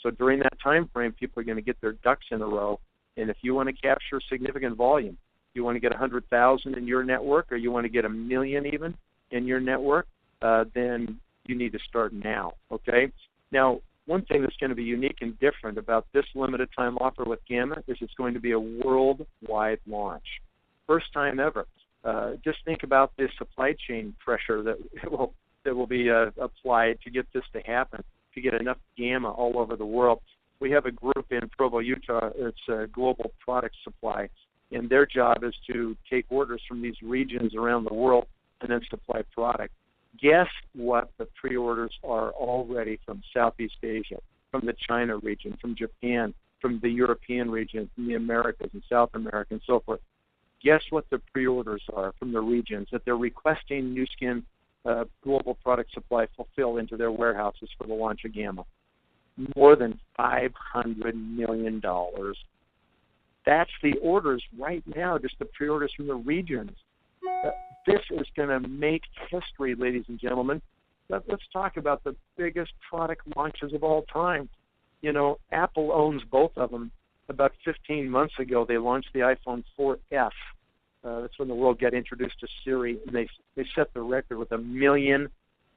So during that time frame, people are going to get their ducks in a row. And if you want to capture significant volume, you want to get 100,000 in your network, or you want to get 1 million even in your network, then you need to start now, okay? Now, one thing that's going to be unique and different about this limited time offer with Gamma is it's going to be a worldwide launch. First time ever. Just think about the supply chain pressure that will be applied to get this to happen, to get enough Gamma all over the world. We have a group in Provo, Utah. It's a global product supply, and their job is to take orders from these regions around the world and then supply product. Guess what the pre-orders are already from Southeast Asia, from the China region, from Japan, from the European region, from the Americas and South America and so forth. Guess what the pre-orders are from the regions that they're requesting Nu Skin global product supply fulfill into their warehouses for the launch of Gamma? More than $500 million. That's the orders right now, just the pre-orders from the regions. This is going to make history, ladies and gentlemen. Let's talk about the biggest product launches of all time. You know, Apple owns both of them. About 15 months ago, they launched the iPhone 4S. That's when the world got introduced to Siri, and they set the record with 1 million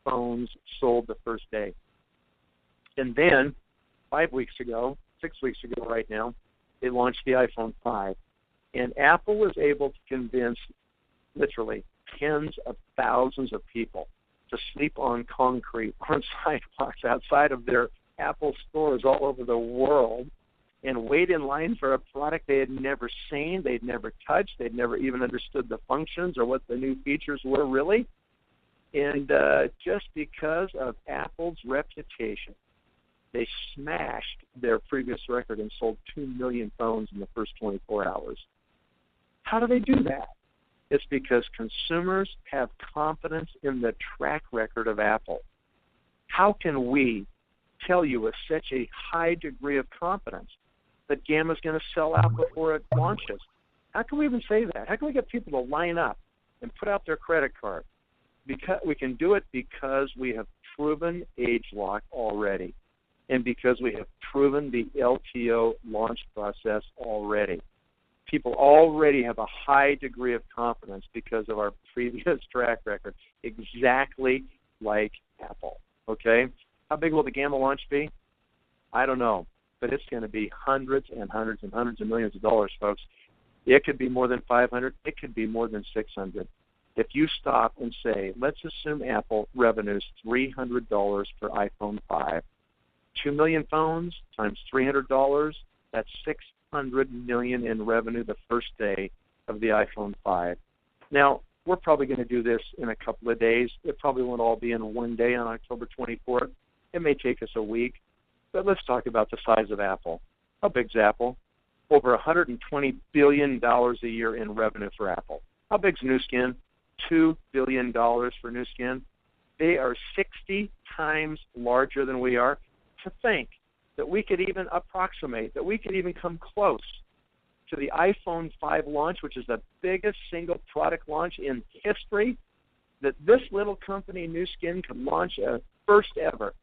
phones sold the first day. And then, 6 weeks ago right now, they launched the iPhone 5. And Apple was able to convince literally tens of thousands of people to sleep on concrete, on sidewalks, outside of their Apple stores all over the world, and wait in line for a product they had never seen, they'd never touched, they'd never even understood the functions or what the new features were really. And just because of Apple's reputation, they smashed their previous record and sold 2 million phones in the first 24 hours. How do they do that? It's because consumers have confidence in the track record of Apple. How can we tell you with such a high degree of confidence that Gamma is going to sell out before it launches? How can we even say that? How can we get people to line up and put out their credit card? Because we can do it because we have proven AgeLoc already, and because we have proven the LTO launch process already. People already have a high degree of confidence because of our previous track record, exactly like Apple, okay? How big will the Gamma launch be? I don't know, but it's going to be hundreds and hundreds and hundreds of millions of dollars, folks. It could be more than 500. It could be more than 600. If you stop and say, let's assume Apple revenues $300 per iPhone 5, 2 million phones times $300, that's $600 million in revenue the first day of the iPhone 5. Now, we're probably going to do this in a couple of days. It probably won't all be in one day on October 24th. It may take us a week. But let's talk about the size of Apple. How big's Apple? Over $120 billion a year in revenue for Apple. How big's Nu Skin? $2 billion for Nu Skin. They are 60 times larger than we are. To think that we could even approximate, that we could even come close to the iPhone 5 launch, which is the biggest single product launch in history, that this little company, Nu Skin, could launch a first ever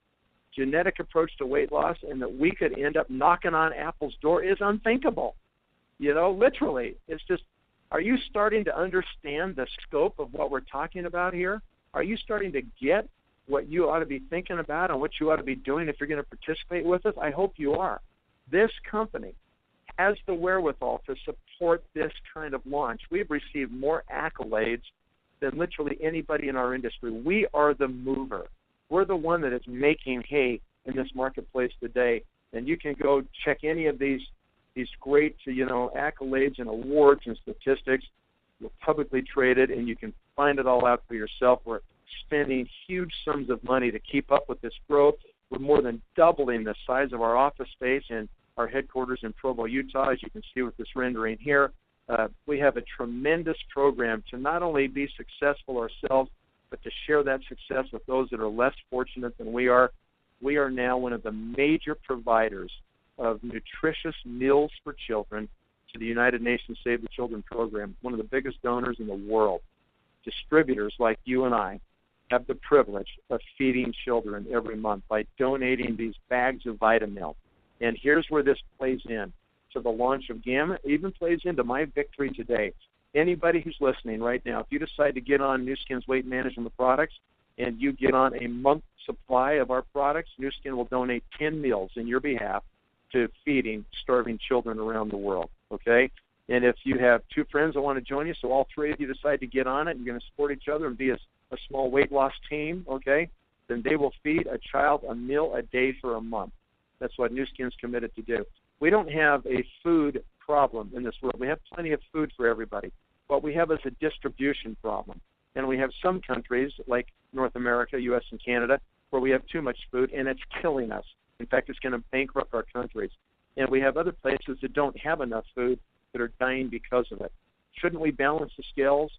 genetic approach to weight loss, and that we could end up knocking on Apple's door is unthinkable. You know, literally. It's just, are you starting to understand the scope of what we're talking about here? Are you starting to get what you ought to be thinking about and what you ought to be doing if you're going to participate with us? I hope you are. This company has the wherewithal to support this kind of launch. We've received more accolades than literally anybody in our industry. We are the mover. We're the one that is making hay in this marketplace today. And you can go check any of these great, accolades and awards and statistics. We're publicly traded, and you can find it all out for yourself. We're spending huge sums of money to keep up with this growth. We're more than doubling the size of our office space in our headquarters in Provo, Utah, as you can see with this rendering here. We have a tremendous program to not only be successful ourselves, but to share that success with those that are less fortunate than we are. We are now one of the major providers of nutritious meals for children to the United Nations Save the Children program, one of the biggest donors in the world. Distributors like you and I have the privilege of feeding children every month by donating these bags of Vitamilk And here's where this plays in. So the launch of Gamma even plays into my victory today. Anybody who's listening right now, if you decide to get on Nu Skin's weight management products and you get on a month supply of our products, Nu Skin will donate 10 meals in your behalf to feeding starving children around the world, okay? And if you have two friends that want to join you, so all three of you decide to get on it, you're going to support each other and be a small weight loss team, okay, then they will feed a child a meal a day for a month. That's what Nu Skin's committed to do. We don't have a food problem in this world. We have plenty of food for everybody. What we have is a distribution problem. And we have some countries, like North America, U.S. and Canada, where we have too much food, and it's killing us. In fact, it's going to bankrupt our countries. And we have other places that don't have enough food that are dying because of it. Shouldn't we balance the scales?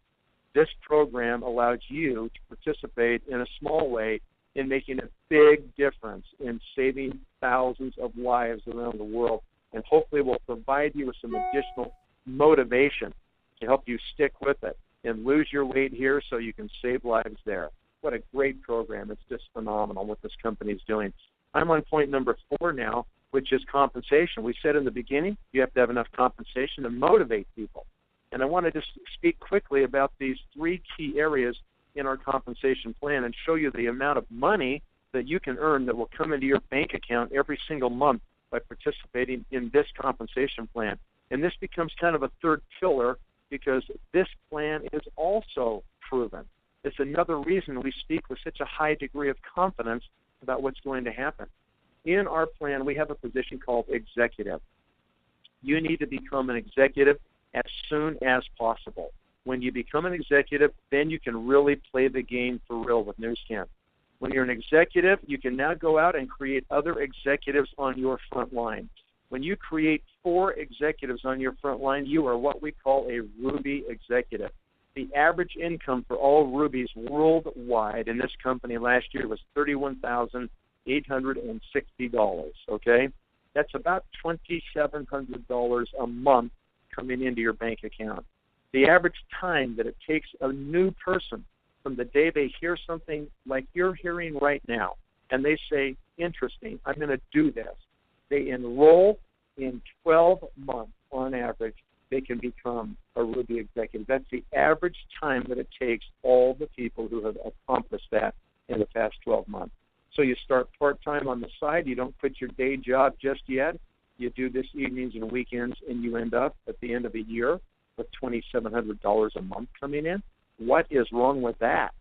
This program allows you to participate in a small way in making a big difference in saving thousands of lives around the world, and hopefully will provide you with some additional motivation to help you stick with it and lose your weight here so you can save lives there. What a great program. It's just phenomenal what this company is doing. I'm on point number 4 now, which is compensation. We said in the beginning, you have to have enough compensation to motivate people. And I want to just speak quickly about these 3 key areas in our compensation plan and show you the amount of money that you can earn that will come into your bank account every single month by participating in this compensation plan. And this becomes kind of a third pillar because this plan is also proven. It's another reason we speak with such a high degree of confidence about what's going to happen. In our plan, we have a position called executive. You need to become an executive as soon as possible. When you become an executive, then you can really play the game for real with Nu Skin. When you're an executive, you can now go out and create other executives on your front line. When you create 4 executives on your front line, you are what we call a Ruby executive. The average income for all Rubies worldwide in this company last year was $31,860, okay? That's about $2,700 a month coming into your bank account. The average time that it takes a new person from the day they hear something like you're hearing right now, and they say, interesting, I'm going to do this, they enroll in 12 months on average, they can become a Ruby executive. That's the average time that it takes all the people who have accomplished that in the past 12 months. So you start part-time on the side. You don't quit your day job just yet. You do this evenings and weekends, and you end up at the end of a year with $2,700 a month coming in. What is wrong with that?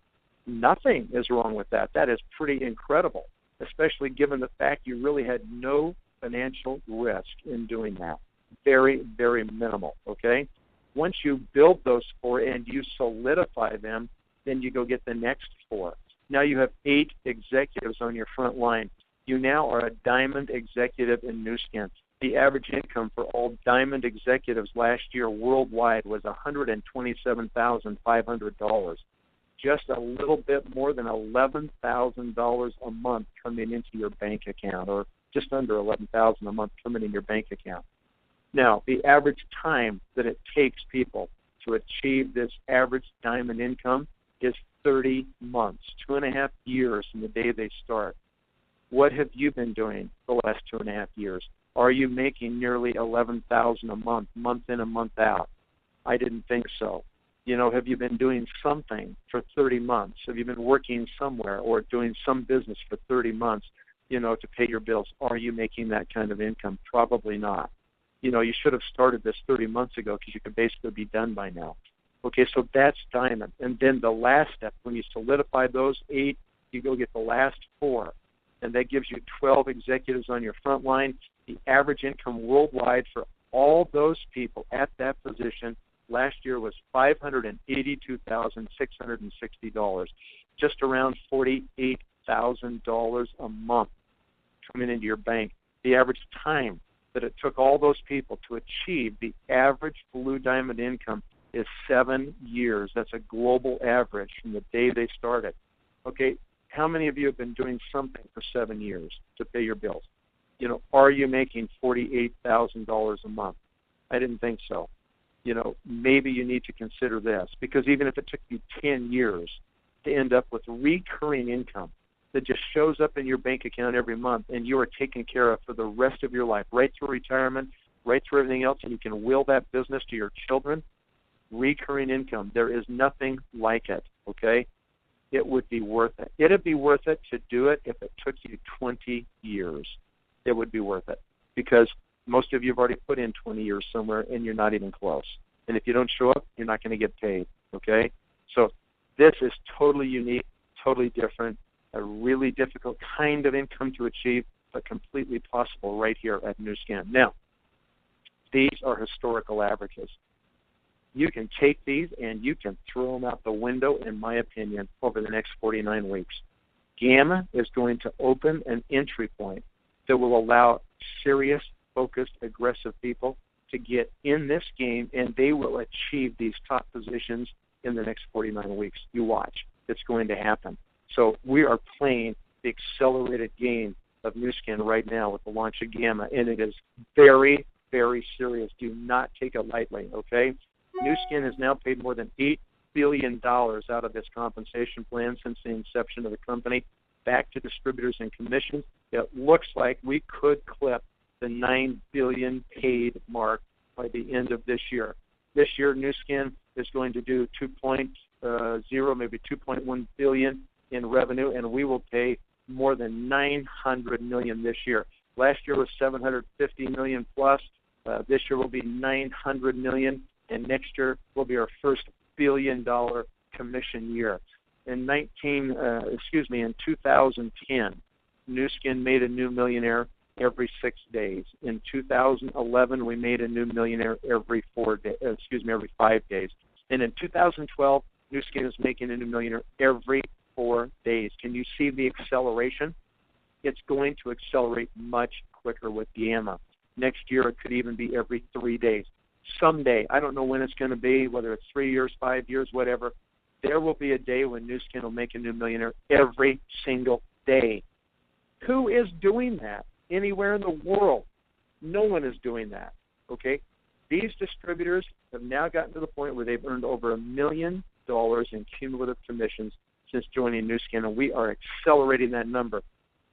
Nothing is wrong with that. That is pretty incredible, especially given the fact you really had no financial risk in doing that. Very, very minimal, okay? Once you build those 4 and you solidify them, then you go get the next 4. Now you have 8 executives on your front line. You now are a diamond executive in Nu Skin. The average income for all diamond executives last year worldwide was $127,500. Just a little bit more than $11,000 a month coming into your bank account, or just under $11,000 a month coming in your bank account. Now, the average time that it takes people to achieve this average diamond income is 30 months, 2.5 years from the day they start. What have you been doing the last 2.5 years? Are you making nearly $11,000 a month in and month out? I didn't think so. You know, have you been doing something for 30 months? Have you been working somewhere or doing some business for 30 months, you know, to pay your bills? Are you making that kind of income? Probably not. You know, you should have started this 30 months ago because you could basically be done by now. Okay, so that's diamond. And then the last step, when you solidify those 8, you go get the last 4. And that gives you 12 executives on your front line. The average income worldwide for all those people at that position last year was $582,660, just around $48,000 a month coming into your bank. The average time that it took all those people to achieve the average blue diamond income is 7 years. That's a global average from the day they started. Okay, how many of you have been doing something for 7 years to pay your bills? You know, are you making $48,000 a month? I didn't think so. You know, maybe you need to consider this, because even if it took you 10 years to end up with recurring income, that just shows up in your bank account every month, and you are taken care of for the rest of your life, right through retirement, right through everything else, and you can will that business to your children. Recurring income. There is nothing like it, okay? It would be worth it. It would be worth it to do it if it took you 20 years. It would be worth it because most of you have already put in 20 years somewhere, and you're not even close. And if you don't show up, you're not going to get paid, okay? So this is totally unique, totally different, a really difficult kind of income to achieve, but completely possible right here at Nu Skin. Now, these are historical averages. You can take these and you can throw them out the window, in my opinion, over the next 49 weeks. Gamma is going to open an entry point that will allow serious, focused, aggressive people to get in this game, and they will achieve these top positions in the next 49 weeks. You watch. It's going to happen. So we are playing the accelerated game of Nu Skin right now with the launch of Gamma, and it is very, very serious. Do not take it lightly, okay? Nu Skin has now paid more than $8 billion out of this compensation plan since the inception of the company back to distributors and commissions. It looks like we could clip the $9 billion paid mark by the end of this year. This year, Nu Skin is going to do 2.0, maybe 2.1 billion in revenue, and we will pay more than $900 million this year. Last year was $750 million plus. This year will be $900 million. And next year will be our first billion-dollar commission year. In 2010, Nu Skin made a new millionaire every 6 days. In 2011, we made a new millionaire every 5 days. And in 2012, Nu Skin is making a new millionaire every 4 days. Can you see the acceleration? It's going to accelerate much quicker with Gamma. Next year, it could even be every 3 days. Someday, I don't know when it's going to be, whether it's 3 years, 5 years, whatever, there will be a day when Nu Skin will make a new millionaire every single day. Who is doing that anywhere in the world? No one is doing that, okay? These distributors have now gotten to the point where they've earned over $1 million in cumulative commissions since joining Nu Skin, and we are accelerating that number.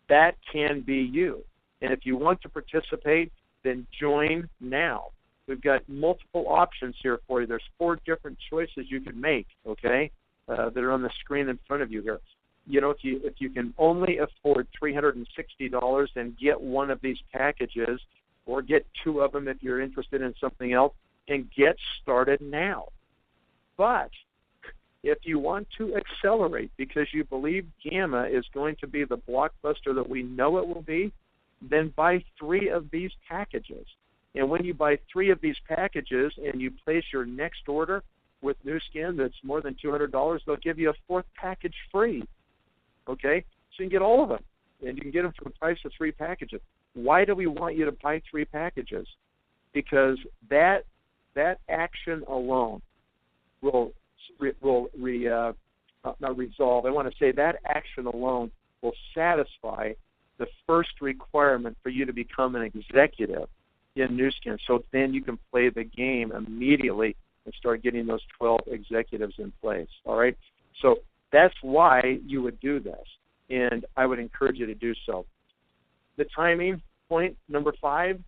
That can be you. And if you want to participate, then join now. We've got multiple options here for you. There's 4 different choices you can make, okay, that are on the screen in front of you here. You know, if you can only afford $360, then get one of these packages or get 2 of them if you're interested in something else, and get started now. But if you want to accelerate because you believe Gamma is going to be the blockbuster that we know it will be, then buy 3 of these packages. And when you buy 3 of these packages and you place your next order with Nu Skin that's more than $200, they'll give you a 4th package free. Okay? So you can get all of them. And you can get them for the price of 3 packages. Why do we want you to buy 3 packages? Because that action alone that action alone will satisfy the first requirement for you to become an executive in Nu Skin. So then you can play the game immediately and start getting those 12 executives in place. All right? So that's why you would do this, and I would encourage you to do so. The timing, point number 5,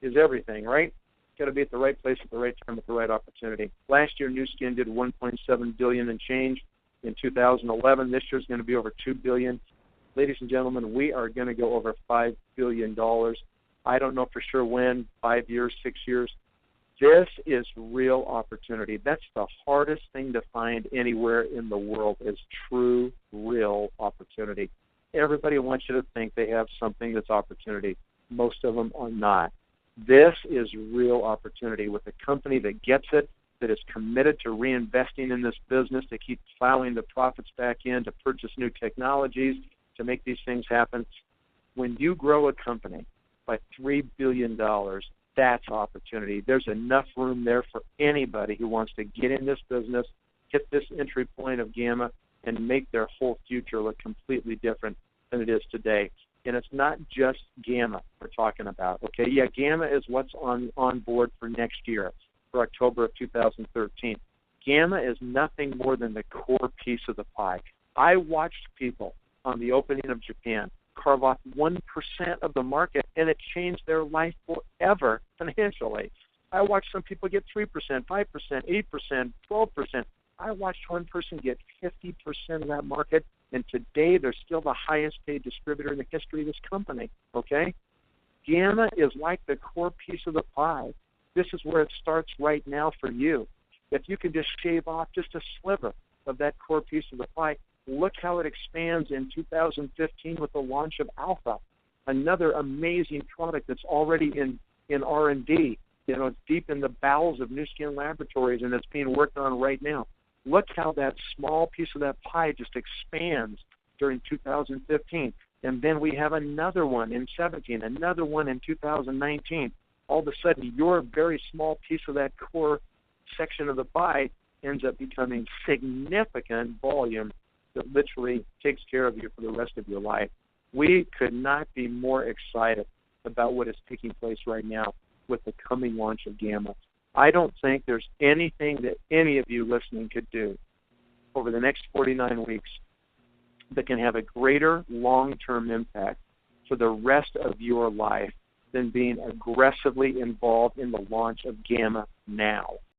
is everything, right? Got to be at the right place at the right time at the right opportunity. Last year, Nu Skin did $1.7 billion and change in 2011. This year is going to be over $2 billion. Ladies and gentlemen, we are going to go over $5 billion. I don't know for sure when, 5 years, 6 years. This is real opportunity. That's the hardest thing to find anywhere in the world is true, real opportunity. Everybody wants you to think they have something that's opportunity. Most of them are not. This is real opportunity with a company that gets it, that is committed to reinvesting in this business, to keep plowing the profits back in, to purchase new technologies, to make these things happen. When you grow a company by $3 billion, that's opportunity. There's enough room there for anybody who wants to get in this business, hit this entry point of Gamma, and make their whole future look completely different than it is today. And it's not just Gamma we're talking about. Okay, yeah, Gamma is what's on board for next year, for October of 2013. Gamma is nothing more than the core piece of the pie. I watched people on the opening of Japan, carve off 1% of the market, and it changed their life forever financially. I watched some people get 3%, 5%, 8%, 12%. I watched one person get 50% of that market, and today they're still the highest paid distributor in the history of this company, okay? Gamma is like the core piece of the pie. This is where it starts right now for you. If you can just shave off just a sliver of that core piece of the pie, look how it expands in 2015 with the launch of Alpha, another amazing product that's already in R&D. You know, it's deep in the bowels of Nu Skin Laboratories, and it's being worked on right now. Look how that small piece of that pie just expands during 2015. And then we have another one in 17, another one in 2019. All of a sudden, your very small piece of that core section of the pie ends up becoming significant volume that literally takes care of you for the rest of your life. We could not be more excited about what is taking place right now with the coming launch of Gamma. I don't think there's anything that any of you listening could do over the next 49 weeks that can have a greater long-term impact for the rest of your life than being aggressively involved in the launch of Gamma now.